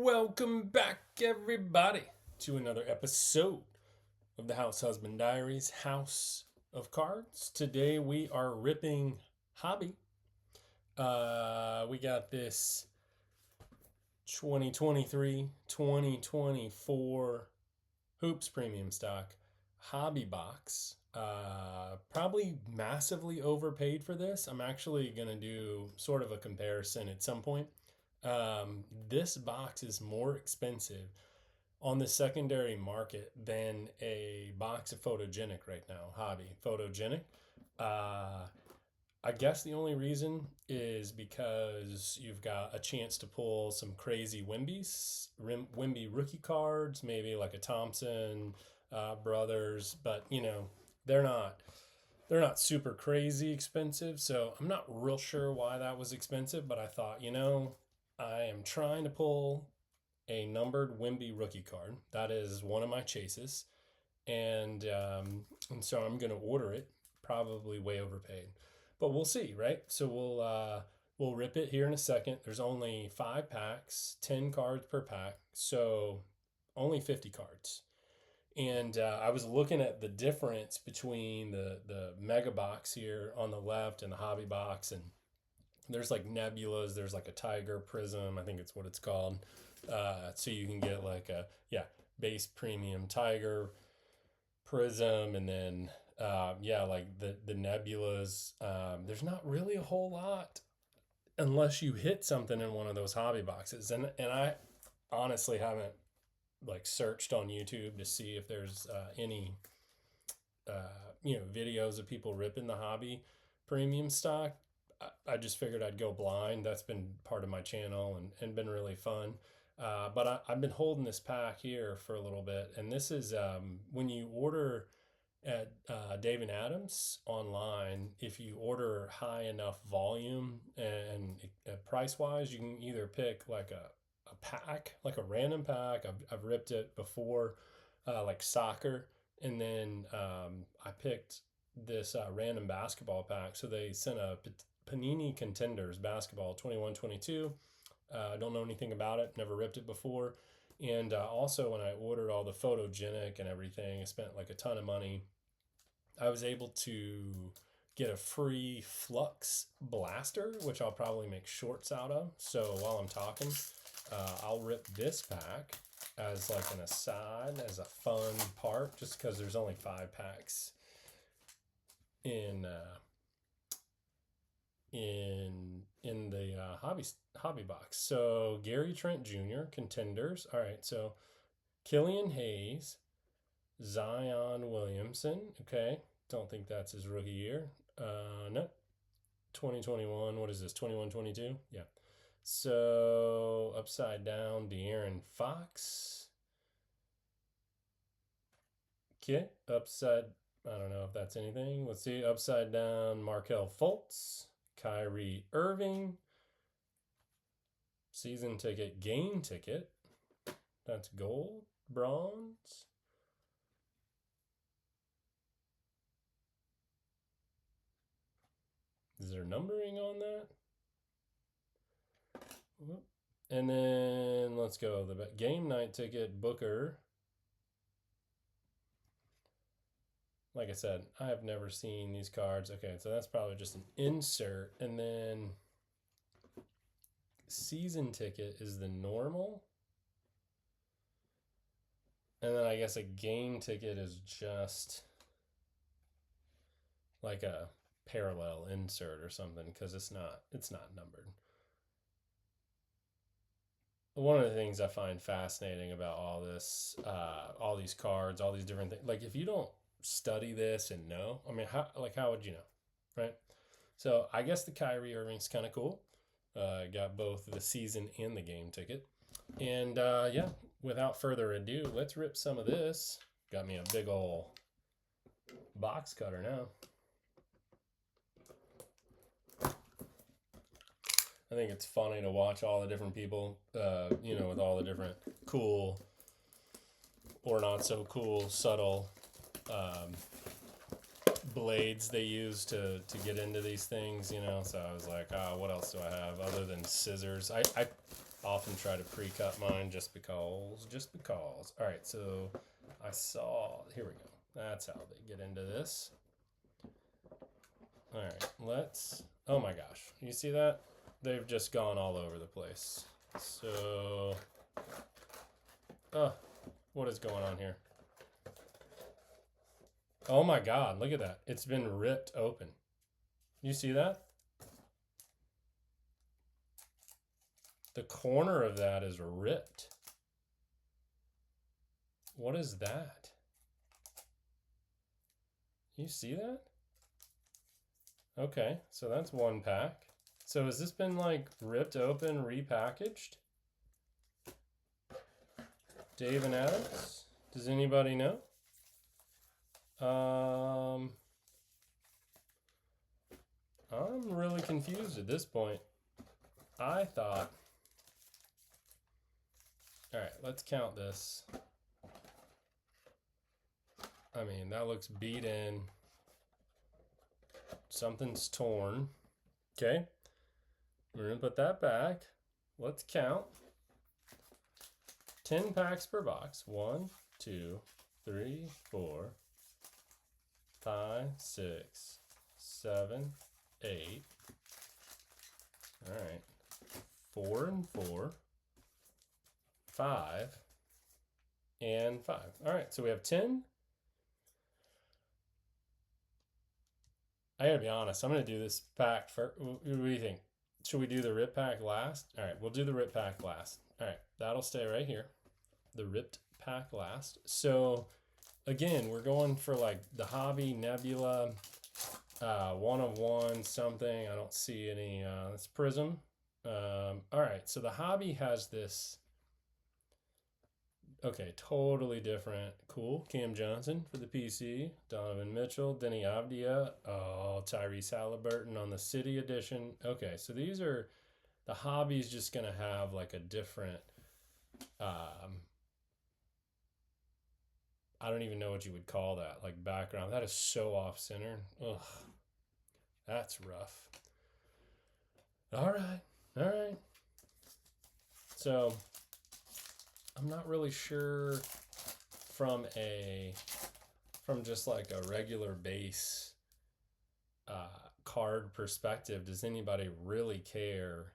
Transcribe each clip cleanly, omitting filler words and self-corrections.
Welcome back, everybody, to another episode of the House Husband Diaries House of Cards. Today we are ripping Hobby. We got this 2023-2024 Hoops Premium Stock Hobby Box. Probably massively overpaid for this. I'm actually going to do sort of a comparison at some point. This box is more expensive on the secondary market than a box of Photogenic right now. Hobby Photogenic. I guess the only reason is because you've got a chance to pull some crazy Wimby rookie cards, maybe like a Thompson brothers, but they're not they're not super crazy expensive. So I'm not real sure why that was expensive, but I thought, I am trying to pull a numbered Wimby rookie card. That is one of my chases, and so I'm gonna order it. Probably way overpaid, but we'll see, right? So we'll rip it here in a second. There's only 5 packs, 10 cards per pack, so only 50 cards. And I was looking at the difference between the mega box here on the left and the hobby box, and there's like nebulas. There's like a tiger Prizm, I think it's what it's called. So you can get like a base premium tiger Prizm, and then like the nebulas. There's not really a whole lot unless you hit something in one of those hobby boxes, and I honestly haven't like searched on YouTube to see if there's any videos of people ripping the hobby premium stock. I just figured I'd go blind. That's been part of my channel and been really fun. I've been holding this pack here for a little bit, and this is when you order at Dave and Adams online. If you order high enough volume and price wise, you can either pick like a pack, like a random pack. I've ripped it before, like soccer, and then I picked this random basketball pack. So they sent a Panini Contenders basketball 21-22. I don't know anything about it, never ripped it before. And also, when I ordered all the Photogenic and everything, I spent like a ton of money. I was able to get a free Flux blaster, which I'll probably make shorts out of. So while I'm talking, I'll rip this pack as like an aside, as a fun part, just because there's only 5 packs in the hobby box. So Gary Trent Jr. Contenders. All right, so Killian Hayes, Zion Williamson. Okay, don't think that's his rookie year. No, 2021. What is this? 21-22. Yeah. So upside down, De'Aaron Fox. Okay, upside. I don't know if that's anything. Let's see. Upside down, Markelle Fultz, Kyrie Irving. Season ticket, game ticket. That's gold, bronze. Is there numbering on that? And then let's go. The game night ticket, Booker. Like I said, I have never seen these cards. Okay, so that's probably just an insert. And then season ticket is the normal. And then I guess a game ticket is just like a parallel insert or something, because it's not numbered. One of the things I find fascinating about all this, all these cards, all these different things, like if you don't study this and know, I mean, how would you know, right? So I guess the Kyrie Irving's kind of cool. Got both the season and the game ticket. And without further ado, let's rip some of this. Got me a big ol' box cutter now. I think it's funny to watch all the different people, with all the different cool or not so cool, subtle blades they use to get into these things, So I was like, what else do I have other than scissors? often try to pre-cut mine just because. All right, so I saw, here we go. That's how they get into this. All right, let's, oh my gosh, you see that? They've just gone all over the place. So, what is going on here? Oh my God, look at that. It's been ripped open. You see that? The corner of that is ripped. What is that? You see that? Okay, so that's one pack. So has this been like ripped open, repackaged? Dave and Adams? Does anybody know? I'm really confused at this point. I thought, all right, let's count this. I mean, that looks beat in. Something's torn. Okay, we're gonna put that back. Let's count. 10 packs per box. 1, 2, 3, 4, 5, 6, 7, 8. All right. 4 and 4. 5 and 5. All right, so we have 10. I gotta be honest, I'm gonna do this pack for, what do you think? Should we do the rip pack last? All right, we'll do the rip pack last. All right, that'll stay right here. The ripped pack last. So again, we're going for like the Hobby Nebula, 1 of 1 something. I don't see any. It's Prizm. All right, so the Hobby has this. Okay, totally different. Cool. Cam Johnson for the PC. Donovan Mitchell. Denny Avdia. Oh, Tyrese Halliburton on the City Edition. Okay, so these are, the Hobby's just going to have like a different, I don't even know what you would call that, like background. That is so off center. Ugh, that's rough. All right, all right. So I'm not really sure from just like a regular base card perspective, does anybody really care?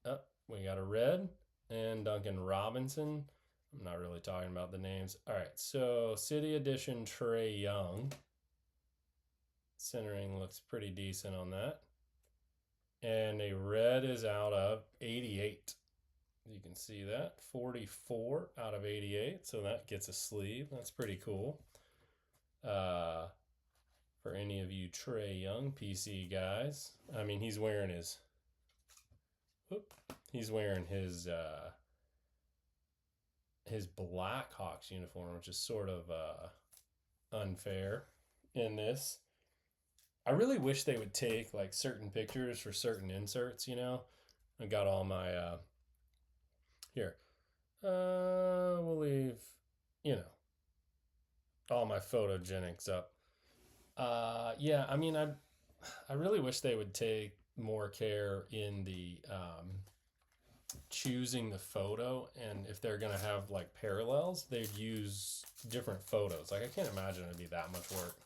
Oh, we got a red and Duncan Robinson. I'm not really talking about the names. All right, so City Edition Trae Young. Centering looks pretty decent on that. And a red is out of 88. You can see that. 44 out of 88. So that gets a sleeve. That's pretty cool. For any of you Trae Young PC guys. I mean, he's wearing his... He's wearing his Blackhawks uniform, which is sort of unfair in this. I really wish they would take like certain pictures for certain inserts, you know. I got all my here. We'll leave, you know, all my photogenics up. Yeah, I mean, I really wish they would take more care in the choosing the photo, and if they're gonna have like parallels, they'd use different photos. Like I can't imagine it'd be that much work.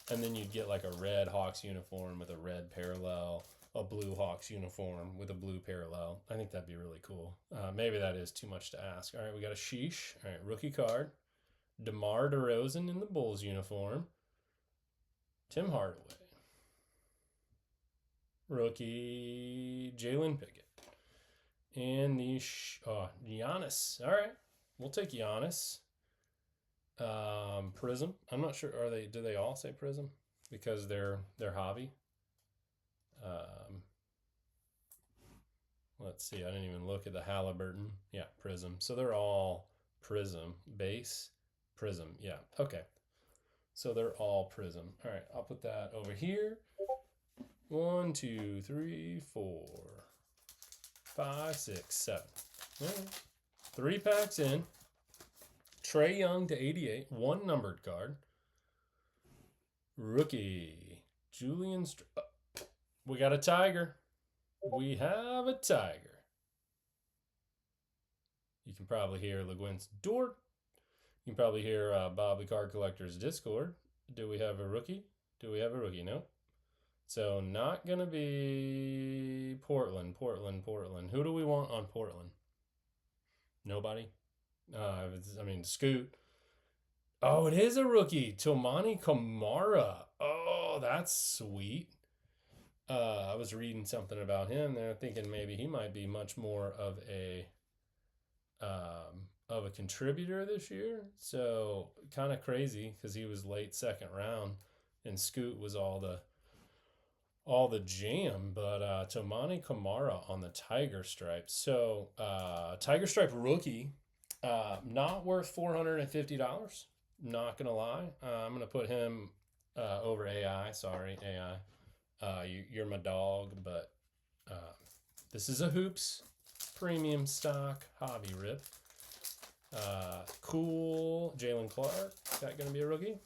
And then you'd get like a red Hawks uniform with a red parallel, a blue Hawks uniform with a blue parallel. I think that'd be really cool. Maybe that is too much to ask. All right, we got a sheesh. All right, rookie card. DeMar DeRozan in the Bulls uniform. Tim Hardaway. Rookie Jalen Pickett. And the Giannis. All right, we'll take Giannis. Prizm. I'm not sure. Do they all say Prizm because they're Hobby? Let's see. I didn't even look at the Halliburton. Yeah, Prizm. So they're all Prizm. Base Prizm. Yeah. Okay. So they're all Prizm. All right. I'll put that over here. 1, 2, 3, 4, 5, 6, 7. All right. 3 packs in. Trae Young to 88. 1 numbered card. Rookie. Julian. We got a Tiger. We have a Tiger. You can probably hear LeGuin's door. You can probably hear Bob the Card Collector's Discord. Do we have a rookie? Do we have a rookie? No. So not going to be Portland. Who do we want on Portland? Nobody? Scoot. Oh, it is a rookie. Tomani Kamara. Oh, that's sweet. I was reading something about him there, thinking maybe he might be much more of a contributor this year. So kind of crazy because he was late second round, and Scoot was all the jam. But Tomani Kamara on the Tiger Stripe. So Tiger Stripe rookie, not worth $450. Not gonna lie, I'm gonna put him over AI. Sorry, AI. You're my dog, but this is a Hoops premium stock hobby rip. Cool. Jalen Clark. Is that going to be a rookie?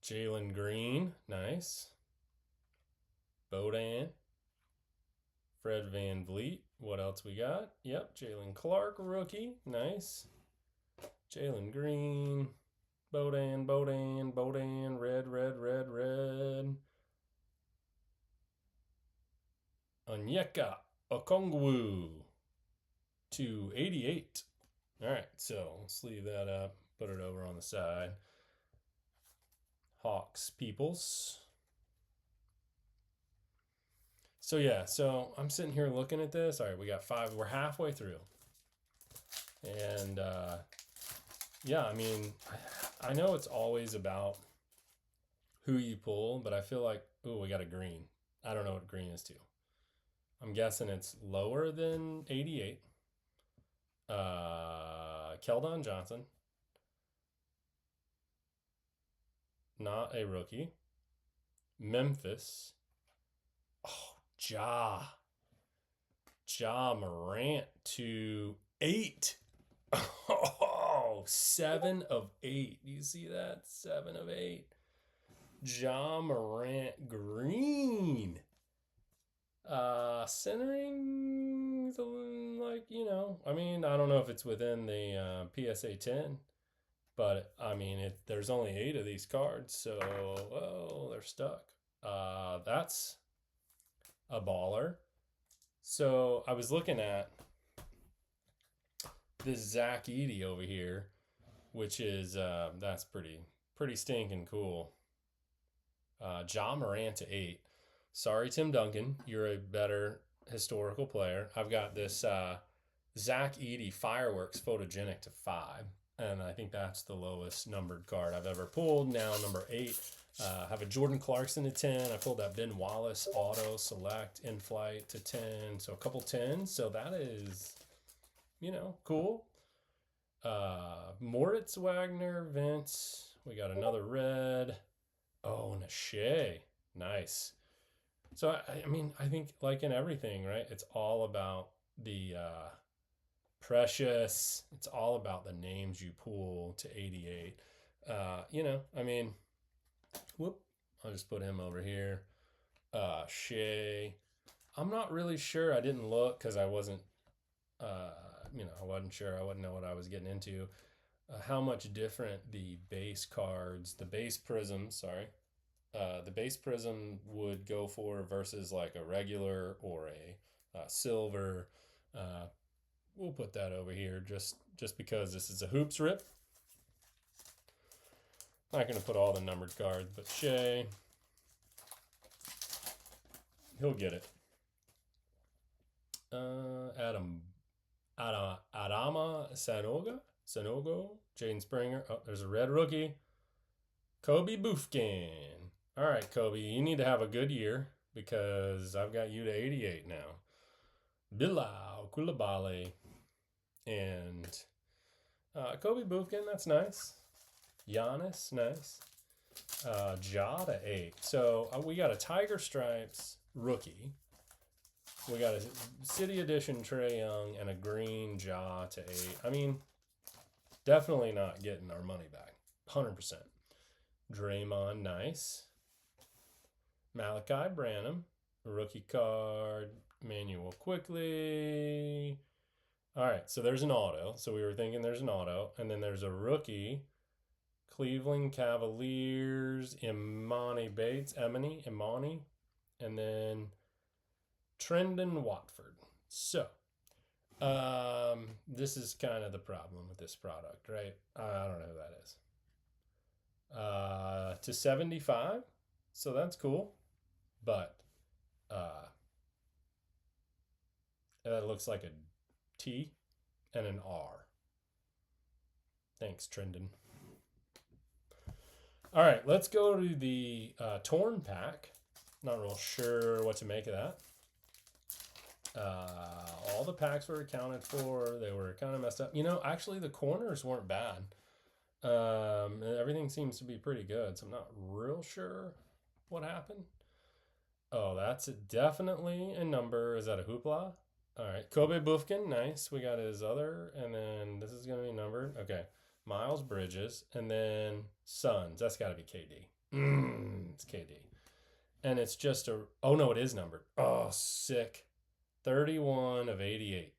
Jalen Green. Nice. Bodan. Fred Van Vliet. What else we got? Yep. Jalen Clark, rookie. Nice. Jalen Green. Bodan. Red. Onyeka Okongwu. 288. All right, so let's leave that up. Put it over on the side. Hawks Peoples. So yeah, so I'm sitting here looking at this. All right, we got 5. We're halfway through. And yeah, I mean, I know it's always about who you pull, but I feel like, ooh, we got a green. I don't know what green is too. I'm guessing it's lower than 88. Keldon Johnson. Not a rookie. Memphis. Oh, Ja Morant to 8. Oh, 7 of 8. Do you see that? 7 of 8. Ja Morant green. Centering, like, you know, I mean, I don't know if it's within the PSA 10, but I mean, there's only 8 of these cards, so, well, they're stuck. That's a baller. So I was looking at this Zach Edey over here, which is, that's pretty stinking cool. Ja Morant to 8. Sorry, Tim Duncan, you're a better historical player. I've got this Zach Edey Fireworks Photogenic to 5, and I think that's the lowest numbered card I've ever pulled. Now number 8, I have a Jordan Clarkson to 10. I pulled that Ben Wallace Auto Select in flight to 10, so a couple 10s. So that is, you know, cool. Moritz Wagner, Vince. We got another red. Oh, and a Shea. Nice. So, I mean, I think like in everything, right? It's all about the precious. It's all about the names you pull to 88. You know, I mean, I'll just put him over here. Shea. I'm not really sure. I didn't look because I wasn't, you know, I wasn't sure. I wouldn't know what I was getting into. How much different the base cards, the base Prizm, the base Prizm would go for versus like a regular or a silver. We'll put that over here just because this is a hoops rip. Not going to put all the numbered cards, but Shea, he'll get it. Adama Sanogo, Jaden Springer. Oh, there's a red rookie. Kobe Bufkin. All right, Kobe, you need to have a good year because I've got you to 88 now. Bilal Koulibaly and Kobe Bufkin, that's nice. Giannis, nice. Ja to 8. So we got a Tiger Stripes rookie. We got a City Edition Trae Young and a green Ja to 8. I mean, definitely not getting our money back. 100%. Draymond, nice. Malachi Branham, rookie card. manual quickly. All right, so there's an auto. So we were thinking there's an auto, and then there's a rookie. Cleveland Cavaliers, Imani, and then Trendon Watford. So, this is kind of the problem with this product, right? I don't know who that is. To 75, so that's cool, but that looks like a T and an R. Thanks, Trendon. All right, let's go to the torn pack. Not real sure what to make of that. All the packs were accounted for. They were kind of messed up. You know, actually, the corners weren't bad. Everything seems to be pretty good, so I'm not real sure what happened. Oh, that's definitely a number. Is that a hoopla? All right, Kobe Bufkin, nice. We got his other, and then this is going to be numbered. Okay, Miles Bridges, and then Suns. That's got to be KD. It's KD. And it's just a, oh no, it is numbered. Oh, sick. 31 of 88.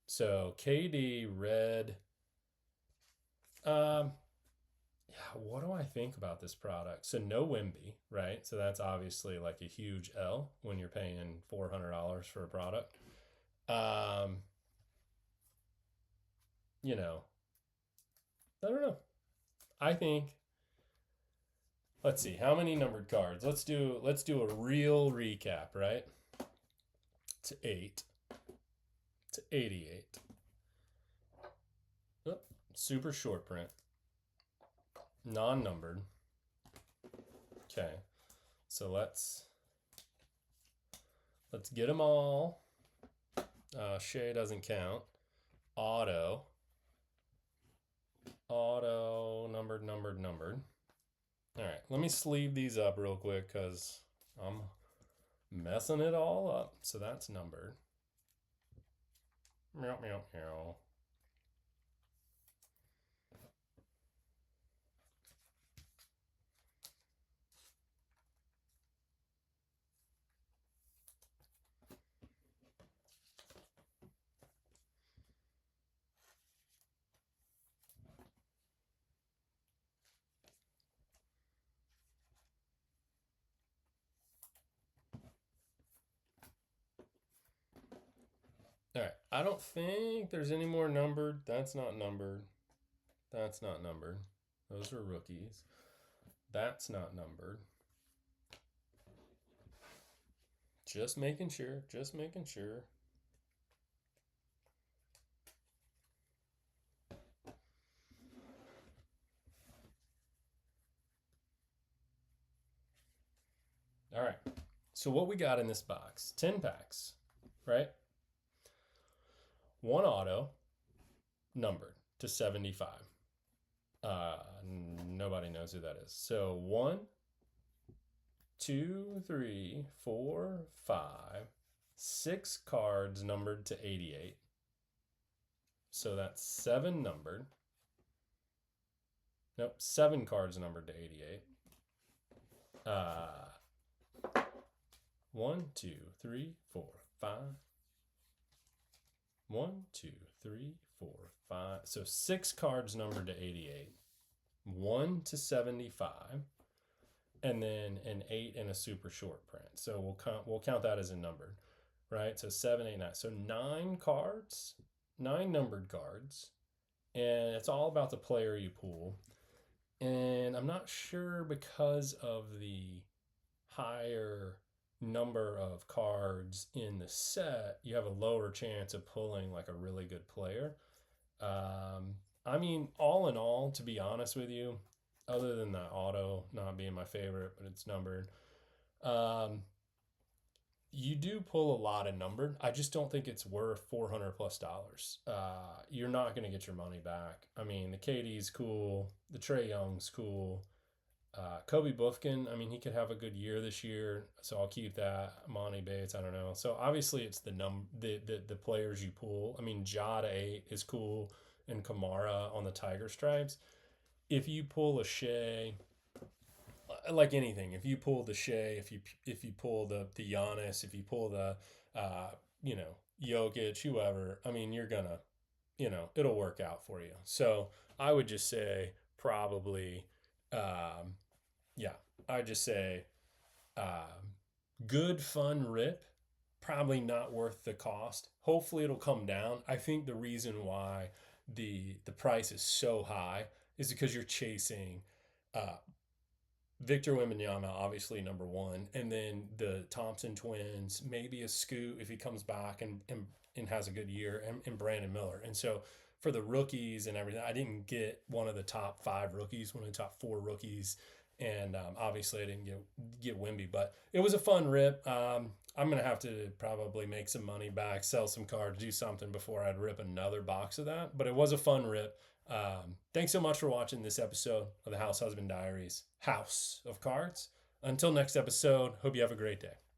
So KD, red. Yeah, what do I think about this product? So no Wemby, right? So that's obviously like a huge L when you're paying $400 for a product. You know, I don't know. I think, let's see, how many numbered cards? Let's do a real recap, right? To 8 to 88. Oh, super short print. Non-numbered. Okay. So let's get them all. Shea doesn't count. Auto, numbered. All right, let me sleeve these up real quick because I'm messing it all up. So that's numbered. Meow, meow, meow. All right, I don't think there's any more numbered. That's not numbered. That's not numbered. Those are rookies. That's not numbered. Just making sure. Just making sure. All right. So what we got in this box? 10 packs, right? One auto, numbered to 75. Nobody knows who that is. So 1, 2, 3, 4, 5, 6 cards numbered to 88. So that's 7 numbered. Nope, 7 cards numbered to 88. 1, 2, 3, 4, 5. 1, 2, 3, 4, 5. So 6 cards numbered to 88. 1 to 75. And then an 8 and a super short print. So we'll count that as a numbered, right? So 7, 8, 9. So 9 cards, 9 numbered cards. And it's all about the player you pull. And I'm not sure because of the higher number of cards in the set, you have a lower chance of pulling like a really good player. I mean, all in all, to be honest with you, other than the auto not being my favorite, but it's numbered, you do pull a lot of numbered. I just don't think it's worth $400 plus. You're not going to get your money back. I mean, the KD's cool. The Trae Young's cool. Kobe Bufkin, I mean, he could have a good year this year, so I'll keep that. Monty Bates, I don't know. So obviously it's the players you pull. I mean, Ja to 8 is cool, and Kamara on the Tiger Stripes. If you pull a Shea, like anything, if you pull the Shea, if you pull the Giannis, if you pull the you know, Jokic, whoever. I mean, you're gonna, it'll work out for you. So I would just say probably, um, yeah, I'd just say good fun rip, probably not worth the cost. Hopefully it'll come down. I think the reason why the price is so high is because you're chasing uh, Victor Wembanyama, obviously number one, and then the Thompson twins, maybe a Scoot if he comes back and has a good year, and Brandon Miller. And so for the rookies and everything, I didn't get one of the top 5 rookies, one of the top 4 rookies, and obviously I didn't get Wemby, but it was a fun rip. I'm gonna have to probably make some money back, sell some cards, do something before I'd rip another box of that. But it was a fun rip. Thanks so much for watching this episode of the House Husband Diaries, House of Cards. Until next episode, hope you have a great day.